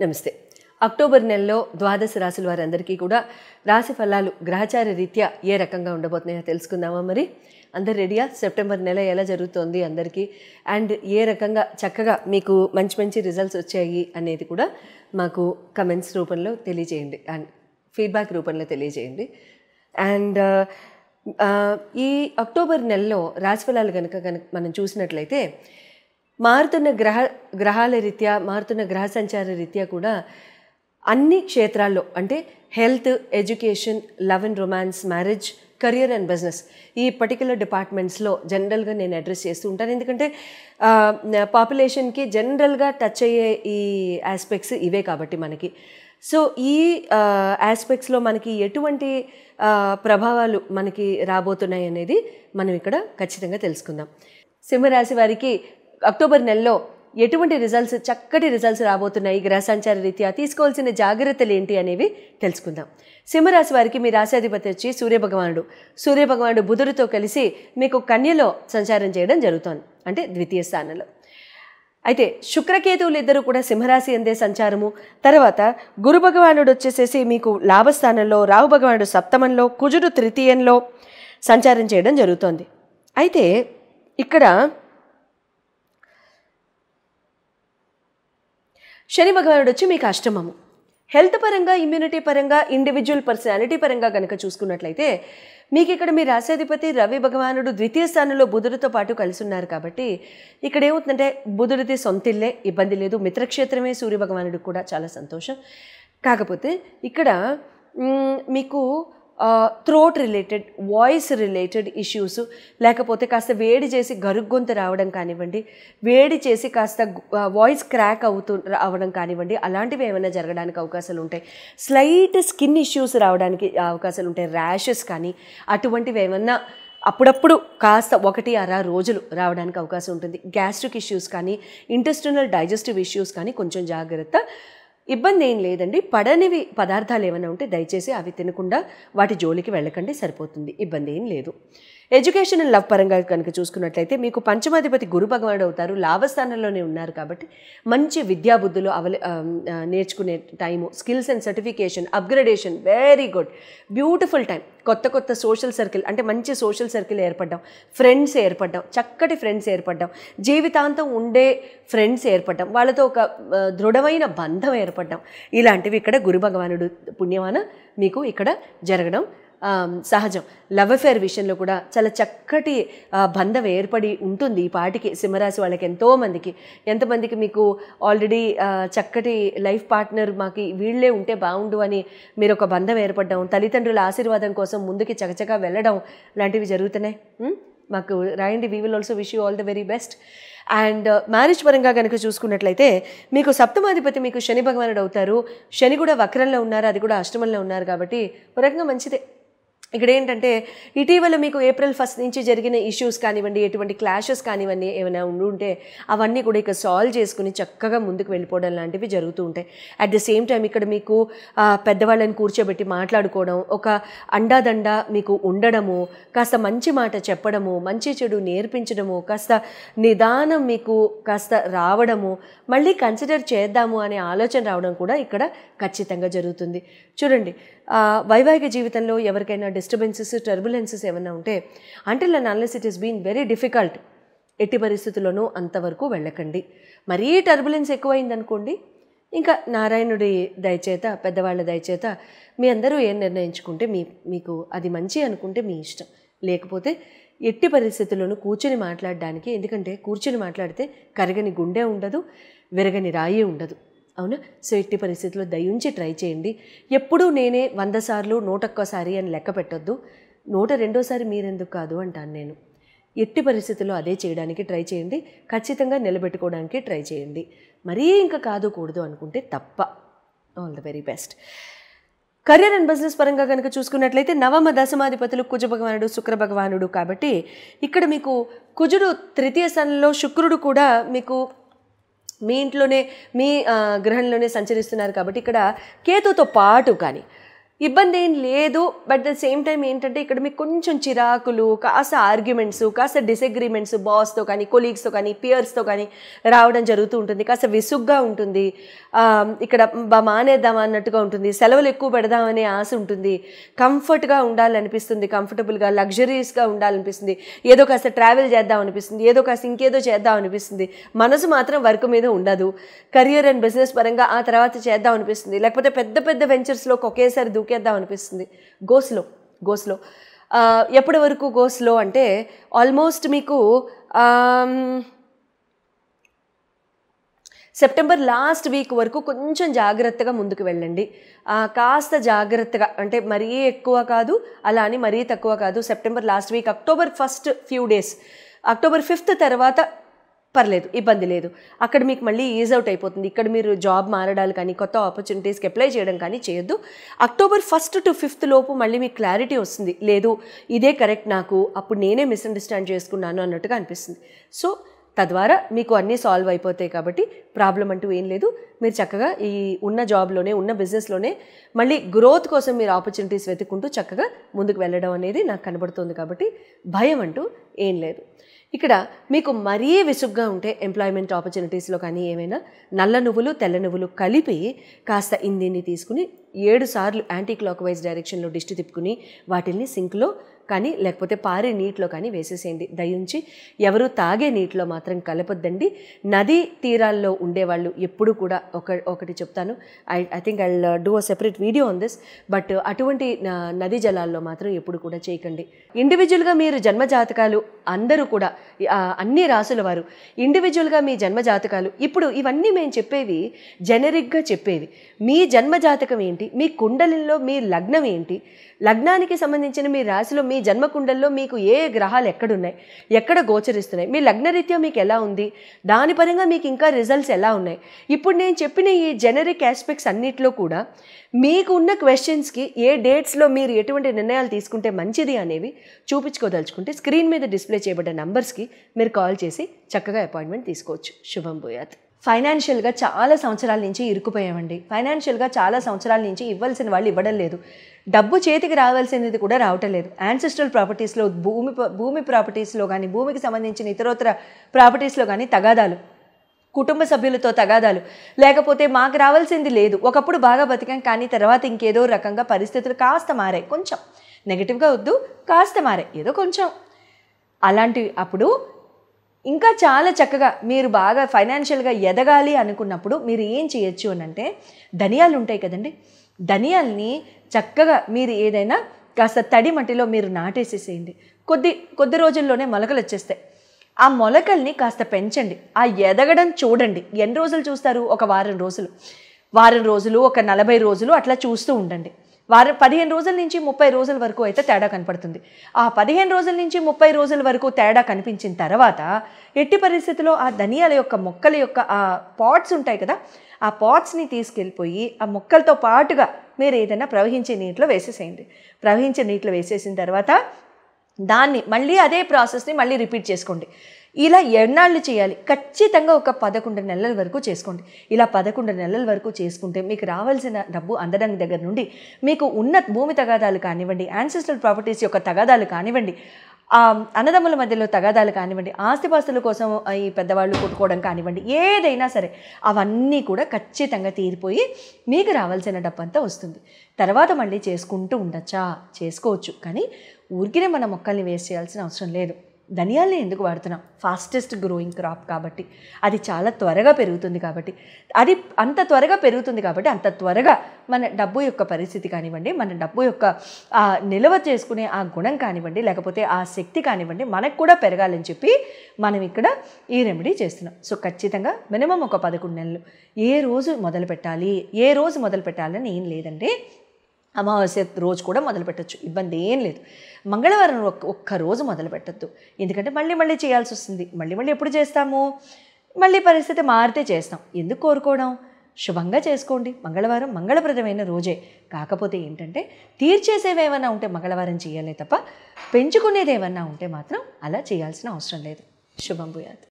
నమస్తే. అక్టోబర్ నెలలో ద్వాదశ రాశుల వారందరికీ కూడా రాశి ఫలాలు గ్రహచార రీత్యా ఏ రకంగా ఉండబోతున్నాయో తెలుసుకుందామా? మరి అందరు రెడీయా? సెప్టెంబర్ నెల ఎలా జరుగుతోంది అందరికీ, అండ్ ఏ రకంగా చక్కగా మీకు మంచి మంచి రిజల్ట్స్ వచ్చాయి అనేది కూడా మాకు కమెంట్స్ రూపంలో తెలియజేయండి అండ్ ఫీడ్బ్యాక్ రూపంలో తెలియజేయండి. అండ్ ఈ అక్టోబర్ నెలలో రాశి ఫలాలు కనుక మనం చూసినట్లయితే మారుతున్న గ్రహాల రీత్యా, మారుతున్న గ్రహ సంచార రీత్యా కూడా అన్ని క్షేత్రాల్లో అంటే health, education, love and romance, marriage, career and business ఈ పర్టికులర్ డిపార్ట్మెంట్స్లో జనరల్గా నేను అడ్రస్ చేస్తూ ఉంటాను. ఎందుకంటే పాపులేషన్కి జనరల్గా టచ్ అయ్యే ఈ ఆస్పెక్ట్స్ ఇవే కాబట్టి మనకి. సో ఈ ఆస్పెక్ట్స్లో మనకి ఎటువంటి ప్రభావాలు మనకి రాబోతున్నాయి అనేది మనం ఇక్కడ ఖచ్చితంగా తెలుసుకుందాం. సింహరాశి వారికి అక్టోబర్ నెలలో ఎటువంటి రిజల్ట్స్, చక్కటి రిజల్ట్స్ రాబోతున్నాయి, గ్రహ సంచార రీత్యా తీసుకోవాల్సిన జాగ్రత్తలు ఏంటి అనేవి తెలుసుకుందాం. సింహరాశి వారికి మీ రాశాధిపతి వచ్చి సూర్యభగవానుడు బుధుడితో కలిసి మీకు కన్యలో సంచారం చేయడం జరుగుతోంది, అంటే ద్వితీయ స్థానంలో. అయితే శుక్రకేతువులు ఇద్దరు కూడా సింహరాశి అందే సంచారము, తర్వాత గురు భగవానుడు వచ్చేసేసి మీకు లాభస్థానంలో, రాహు భగవానుడు సప్తమంలో, కుజుడు తృతీయంలో సంచారం చేయడం జరుగుతోంది. అయితే ఇక్కడ శని భగవానుడు వచ్చి మీకు అష్టమము. హెల్త్ పరంగా, ఇమ్యూనిటీ పరంగా, ఇండివిజువల్ పర్సనాలిటీ పరంగా కనుక చూసుకున్నట్లయితే మీకు ఇక్కడ మీ రాశాధిపతి రవి భగవానుడు ద్వితీయ స్థానంలో బుధుడితో పాటు కలిసి ఉన్నారు కాబట్టి ఇక్కడ ఏమవుతుందంటే బుధుడిది సొంతిల్లే, ఇబ్బంది లేదు. మిత్రక్షేత్రమే సూర్య భగవానుడికి కూడా చాలా సంతోషం. కాకపోతే ఇక్కడ మీకు throat related, voice related issues, లేకపోతే కాస్త వేడి చేసి గరుగ్గొంతు రావడం కానివ్వండి, వేడి చేసి కాస్త వాయిస్ క్రాక్ అవడం కానివ్వండి, అలాంటివి ఏమైనా జరగడానికి అవకాశాలు ఉంటాయి. స్లైట్ స్కిన్ ఇష్యూస్ రావడానికి అవకాశాలు ఉంటాయి, ర్యాషెస్ కానీ అటువంటివి ఏమన్నా అప్పుడప్పుడు కాస్త 1-6 రోజులు రావడానికి అవకాశం ఉంటుంది. గ్యాస్ట్రిక్ ఇష్యూస్ కానీ, ఇంటెస్టినల్ డైజెస్టివ్ ఇష్యూస్ కానీ కొంచెం జాగ్రత్త. ఇబ్బంది ఏం లేదండి. పడనివి పదార్థాలు ఏమైనా ఉంటే దయచేసి అవి తినకుండా వాటి జోలికి వెళ్ళకండి, సరిపోతుంది, ఇబ్బంది ఏం లేదు. ఎడ్యుకేషన్ అండ్ లవ్ పరంగా కనుక చూసుకున్నట్లయితే మీకు పంచమాధిపతి గురు భగవానుడు అవుతారు, లాభస్థానంలోనే ఉన్నారు కాబట్టి మంచి విద్యాబుద్ధులు నేర్చుకునే time, skills and certification, upgradation, very good, beautiful time. కొత్త సోషల్ సర్కిల్ అంటే మంచి సోషల్ సర్కిల్ ఏర్పడ్డాం, ఫ్రెండ్స్ ఏర్పడ్డాం, చక్కటి ఫ్రెండ్స్ ఏర్పడ్డాం, జీవితాంతం ఉండే ఫ్రెండ్స్ ఏర్పడ్డాం, వాళ్ళతో ఒక దృఢమైన బంధం ఏర్పడ్డాం. ఇలాంటివి ఇక్కడ గురు భగవానుడు పుణ్యమాన మీకు ఇక్కడ జరగడం సహజం. లవ్ అఫేర్ విషయంలో కూడా చాలా చక్కటి బంధం ఏర్పడి ఉంటుంది ఈ పాటికి సింహరాశి వాళ్ళకి. ఎంతమందికి మీకు ఆల్రెడీ చక్కటి లైఫ్ పార్ట్నర్ మాకు వీళ్ళే ఉంటే బాగుండు అని మీరు ఒక బంధం ఏర్పడడం, తల్లిదండ్రుల ఆశీర్వాదం కోసం ముందుకి చకచకా వెళ్ళడం లాంటివి జరుగుతున్నాయి. మాకు రాయండి. We will also wish you all the very best. And marriage పరంగా కనుక చూసుకున్నట్లయితే మీకు సప్తమాధిపతి మీకు శని భగవానుడు అవుతారు. శని కూడా వక్రంలో ఉన్నారు, అది కూడా అష్టమంలో ఉన్నారు కాబట్టి ఒక రకంగా మంచిదే. ఇక్కడ ఏంటంటే ఇటీవల మీకు April 1 నుంచి జరిగిన ఇష్యూస్ కానివ్వండి, ఎటువంటి క్లాషెస్ కానివ్వండి ఏమైనా ఉంటే అవన్నీ కూడా ఇక సాల్వ్ చేసుకుని చక్కగా ముందుకు వెళ్ళిపోవడం లాంటివి జరుగుతూ ఉంటాయి. అట్ ద సేమ్ టైం ఇక్కడ మీకు పెద్దవాళ్ళని కూర్చోబెట్టి మాట్లాడుకోవడం, ఒక అండాదండ మీకు ఉండడము, కాస్త మంచి మాట చెప్పడము, మంచి చెడు నేర్పించడము, కాస్త నిదానం మీకు కాస్త రావడము, మళ్ళీ కన్సిడర్ చేద్దాము అనే ఆలోచన రావడం కూడా ఇక్కడ ఖచ్చితంగా జరుగుతుంది. చూడండి, వైవాహిక జీవితంలో ఎవరికైనా డిస్టర్బెన్సెస్, టర్బులెన్సెస్ ఏమైనా ఉంటే until and unless it is been very difficult, ఎట్టి పరిస్థితుల్లోనూ అంతవరకు వెళ్ళకండి. మరీ టర్బులెన్స్ ఎక్కువైందనుకోండి, ఇంకా నారాయణుడి దయచేత, పెద్దవాళ్ళ దయచేత మీ అందరూ ఏం నిర్ణయించుకుంటే మీకు అది మంచి అనుకుంటే మీ ఇష్టం. లేకపోతే ఎట్టి పరిస్థితుల్లోనూ కూర్చొని మాట్లాడడానికి, ఎందుకంటే కూర్చొని మాట్లాడితే కరగని గుండె ఉండదు, విరగని రాయి ఉండదు, అవునా? సో ఎట్టి పరిస్థితుల్లో దయించి ట్రై చేయండి. ఎప్పుడూ నేనే 100 సార్లు 101 అని లెక్క పెట్టొద్దు. 102 మీరెందుకు కాదు అంటాను నేను. ఎట్టి పరిస్థితుల్లో అదే చేయడానికి ట్రై చేయండి. ఖచ్చితంగా నిలబెట్టుకోవడానికి ట్రై చేయండి. మరీ ఇంకా కూడదు అనుకుంటే తప్ప. All the very best. Career and business పరంగా కనుక చూసుకున్నట్లయితే నవమ దశమాధిపతులు కుజ భగవానుడు, శుక్ర భగవానుడు కాబట్టి ఇక్కడ మీకు కుజుడు తృతీయ స్థానంలో, శుక్రుడు కూడా మీకు మీ ఇంట్లోనే, మీ గ్రహంలోనే సంచరిస్తున్నారు కాబట్టి ఇక్కడ కేతుతో పాటు కానీ ఇబ్బంది ఏం లేదు. బట్ ద సేమ్ టైం ఏంటంటే ఇక్కడ మీకు కొంచెం చిరాకులు, కాస్త ఆర్గ్యుమెంట్స్, కాస్త డిసగ్రిమెంట్స్ బాస్తో కానీ, కొలీగ్స్తో కానీ, పియర్స్తో కానీ రావడం జరుగుతూ ఉంటుంది. కాస్త విసుగ్గా ఉంటుంది. ఇక్కడ మానేద్దామా అన్నట్టుగా ఉంటుంది. సెలవులు ఎక్కువ పెడదామనే ఆశ ఉంటుంది. కంఫర్ట్గా ఉండాలనిపిస్తుంది, కంఫర్టబుల్గా లగ్జరీస్గా ఉండాలనిపిస్తుంది. ఏదో కాస్త ట్రావెల్ చేద్దాం అనిపిస్తుంది, ఏదో కాస్త ఇంకేదో చేద్దాం అనిపిస్తుంది. మనసు మాత్రం వర్క్ మీద ఉండదు. కెరియర్ అండ్ బిజినెస్ పరంగా ఆ తర్వాత చేద్దాం అనిపిస్తుంది. లేకపోతే పెద్ద పెద్ద వెంచర్స్లోకి ఒకేసారి దూకేద్దాం అనిపిస్తుంది. గోస్లో ఎప్పటి వరకు గోస్లో అంటే ఆల్మోస్ట్ మీకు సెప్టెంబర్ లాస్ట్ వీక్ వరకు కొంచెం జాగ్రత్తగా ముందుకు వెళ్ళండి. కాస్త జాగ్రత్తగా అంటే మరీ ఎక్కువ కాదు, అలా అని మరీ తక్కువ కాదు. September last week, October first few days, October 5th తర్వాత పర్లేదు, ఇబ్బంది లేదు. అక్కడ మీకు మళ్ళీ ఈజ్ అవుట్ అయిపోతుంది. ఇక్కడ మీరు జాబ్ మారడాలు కానీ, కొత్త ఆపర్చునిటీస్కి అప్లై చేయడం కానీ చేయొద్దు. అక్టోబర్ 1st to 5th లోపు మళ్ళీ మీకు క్లారిటీ వస్తుంది. లేదు ఇదే కరెక్ట్ నాకు, అప్పుడు నేనే మిస్అండర్స్టాండ్ చేసుకున్నాను అన్నట్టుగా అనిపిస్తుంది. సో తద్వారా మీకు అన్నీ సాల్వ్ అయిపోతాయి. కాబట్టి ప్రాబ్లం అంటూ ఏం లేదు. మీరు చక్కగా ఈ ఉన్న జాబ్లోనే, ఉన్న బిజినెస్లోనే మళ్ళీ గ్రోత్ కోసం మీరు ఆపర్చునిటీస్ వెతుక్కుంటూ చక్కగా ముందుకు వెళ్ళడం అనేది నాకు కనబడుతుంది. కాబట్టి భయం అంటూ ఏం లేదు. ఇక్కడ మీకు మరీ విసుగ్గా ఉంటే ఎంప్లాయ్మెంట్ ఆపర్చునిటీస్లో కానీ ఏమైనా నల్ల నువ్వులు తెల్ల నువ్వులు కలిపి కాస్త ఇందిని తీసుకుని 7 సార్లు యాంటీ క్లాక్ వైజ్ డైరెక్షన్లో దిష్టి తిప్పుకుని వాటిల్ని సింక్లో కానీ లేకపోతే పారే నీటిలో కానీ వేసేసేయండి. దయించి ఎవరు తాగే నీటిలో మాత్రం కలపొద్దండి. నదీ తీరాల్లో ఉండేవాళ్ళు ఎప్పుడు కూడా ఒకటి చెప్తాను, I think I do a separate video on this. But అటువంటి నదీ జలాల్లో మాత్రం ఎప్పుడు కూడా చేయకండి. ఇండివిజువల్గా మీరు జన్మజాతకాలు అందరూ కూడా అన్ని రాసుల వారు ఇండివిజువల్గా మీ జన్మజాతకాలు, ఇప్పుడు ఇవన్నీ మేము చెప్పేవి జెనరిక్గా చెప్పేవి. మీ జన్మజాతకం ఏంటి, మీ కుండలిలో మీ లగ్నం ఏంటి, లగ్నానికి సంబంధించిన మీ రాశిలో మీ జన్మకుండల్లో మీకు ఏ గ్రహాలు ఎక్కడున్నాయి, ఎక్కడ గోచరిస్తున్నాయి, మీ లగ్నరీత్యా మీకు ఎలా ఉంది, దాని పరంగా మీకు ఇంకా రిజల్ట్స్ ఎలా ఉన్నాయి. ఇప్పుడు నేను చెప్పిన ఈ జెనరిక్ ఆస్పెక్ట్స్ అన్నిట్లో కూడా మీకు ఉన్న క్వశ్చన్స్కి ఏ డేట్స్లో మీరు ఎటువంటి నిర్ణయాలు తీసుకుంటే మంచిది అనేవి చూపించుకోదలుచుకుంటే స్క్రీన్ మీద డిస్ప్లే చేయబడ్డ నంబర్స్కి మీరు కాల్ చేసి చక్కగా అపాయింట్మెంట్ తీసుకోవచ్చు. శుభం భూయాత్. ఫైనాన్షియల్గా చాలా సంవత్సరాల నుంచి ఇరుక్కుపోయామండి. ఫైనాన్షియల్గా చాలా సంవత్సరాల నుంచి ఇవ్వాల్సిన వాళ్ళు ఇవ్వడం లేదు. డబ్బు చేతికి రావాల్సినది కూడా రావటం లేదు. యాన్సెస్ట్రల్ ప్రాపర్టీస్లో, భూమి ప్రాపర్టీస్లో కానీ, భూమికి సంబంధించిన ఇతరోత్తర ప్రాపర్టీస్లో కానీ తగాదాలు, కుటుంబ సభ్యులతో తగాదాలు, లేకపోతే మాకు రావాల్సింది లేదు, ఒకప్పుడు బాగా బతికాం కానీ తర్వాత ఇంకేదో రకంగా పరిస్థితులు కాస్త మారాయి, కొంచెం నెగిటివ్గా వద్దు, కాస్త మారాయి ఏదో కొంచెం అలాంటివి. అప్పుడు ఇంకా చాలా చక్కగా మీరు బాగా ఫైనాన్షియల్గా ఎదగాలి అనుకున్నప్పుడు మీరు ఏం చేయొచ్చు అని అంటే, ధనియాలు ఉంటాయి కదండి, ధనియాల్ని చక్కగా మీరు ఏదైనా కాస్త తడి మట్టిలో మీరు నాటేసేసేయండి. కొద్ది రోజుల్లోనే మొలకలు వచ్చేస్తాయి. ఆ మొలకల్ని కాస్త పెంచండి, ఆ ఎదగడం చూడండి. ఎన్ని రోజులు చూస్తారు? ఒక వారం రోజులు, ఒక 40 రోజులు అట్లా చూస్తూ ఉండండి. 15 రోజుల నుంచి 30 రోజుల వరకు అయితే తేడా కనపడుతుంది. ఆ 15 రోజుల నుంచి 30 రోజుల వరకు తేడా కనిపించిన తర్వాత ఎట్టి పరిస్థితిలో ఆ ధనియాల యొక్క మొక్కల యొక్క ఆ పాట్స్ ఉంటాయి కదా, ఆ పాట్స్ని తీసుకెళ్ళిపోయి ఆ మొక్కలతో పాటుగా మీరు ఏదైనా ప్రవహించే నీటిలో వేసేసేయండి. ప్రవహించే నీటిలో వేసేసిన తర్వాత దాన్ని మళ్ళీ అదే ప్రాసెస్ని మళ్ళీ రిపీట్ చేసుకోండి. ఇలా ఎన్నాళ్ళు చేయాలి? ఖచ్చితంగా ఒక 11 నెలల వరకు చేసుకోండి. ఇలా 11 నెలల వరకు చేసుకుంటే మీకు రావాల్సిన డబ్బు అందడానికి దగ్గర నుండి మీకు ఉన్న భూమి తగాదాలు కానివ్వండి, యాన్సెస్ట్రల్ ప్రాపర్టీస్ యొక్క తగాదాలు కానివ్వండి, అన్నదమ్ముల మధ్యలో తగాదాలు కానివ్వండి, ఆస్తిపాస్తుల కోసం ఈ పెద్దవాళ్ళు కొట్టుకోవడం కానివ్వండి, ఏదైనా సరే అవన్నీ కూడా ఖచ్చితంగా తీరిపోయి మీకు రావాల్సిన డబ్బు అంతా వస్తుంది. తర్వాత మళ్ళీ చేసుకుంటూ ఉండొచ్చా? చేసుకోవచ్చు, కానీ ఊరికినే మన మొక్కల్ని వేస్ట్ చేయాల్సిన అవసరం లేదు. ధనియాల్ని ఎందుకు వాడుతున్నాం? ఫాస్టెస్ట్ గ్రోయింగ్ క్రాప్ కాబట్టి, అది చాలా త్వరగా పెరుగుతుంది కాబట్టి, అది అంత త్వరగా పెరుగుతుంది కాబట్టి అంత త్వరగా మన డబ్బు యొక్క పరిస్థితి కానివ్వండి, మన డబ్బు యొక్క నిల్వ చేసుకునే ఆ గుణం కానివ్వండి, లేకపోతే ఆ శక్తి కానివ్వండి మనకు కూడా పెరగాలని చెప్పి మనం ఇక్కడ ఈ రెమెడీ చేస్తున్నాం. సో ఖచ్చితంగా మినిమం ఒక 11 నెలలు ఏ రోజు మొదలు పెట్టాలని ఏం లేదంటే అమావాస్య రోజు కూడా మొదలు పెట్టచ్చు, ఇబ్బంది ఏం లేదు. మంగళవారం ఒక్క రోజు మొదలు పెట్టద్దు, ఎందుకంటే మళ్ళీ చేయాల్సి వస్తుంది. మళ్ళీ ఎప్పుడు చేస్తాము? మళ్ళీ పరిస్థితి మారితే చేస్తాం. ఎందుకు కోరుకోవడం? శుభంగా చేసుకోండి. మంగళవారం మంగళప్రదమైన రోజే. కాకపోతే ఏంటంటే తీర్చేసేవి ఏమన్నా ఉంటే మంగళవారం చేయాలి తప్ప పెంచుకునేది ఏమన్నా ఉంటే మాత్రం అలా చేయాల్సిన అవసరం లేదు. శుభం భూయాత్.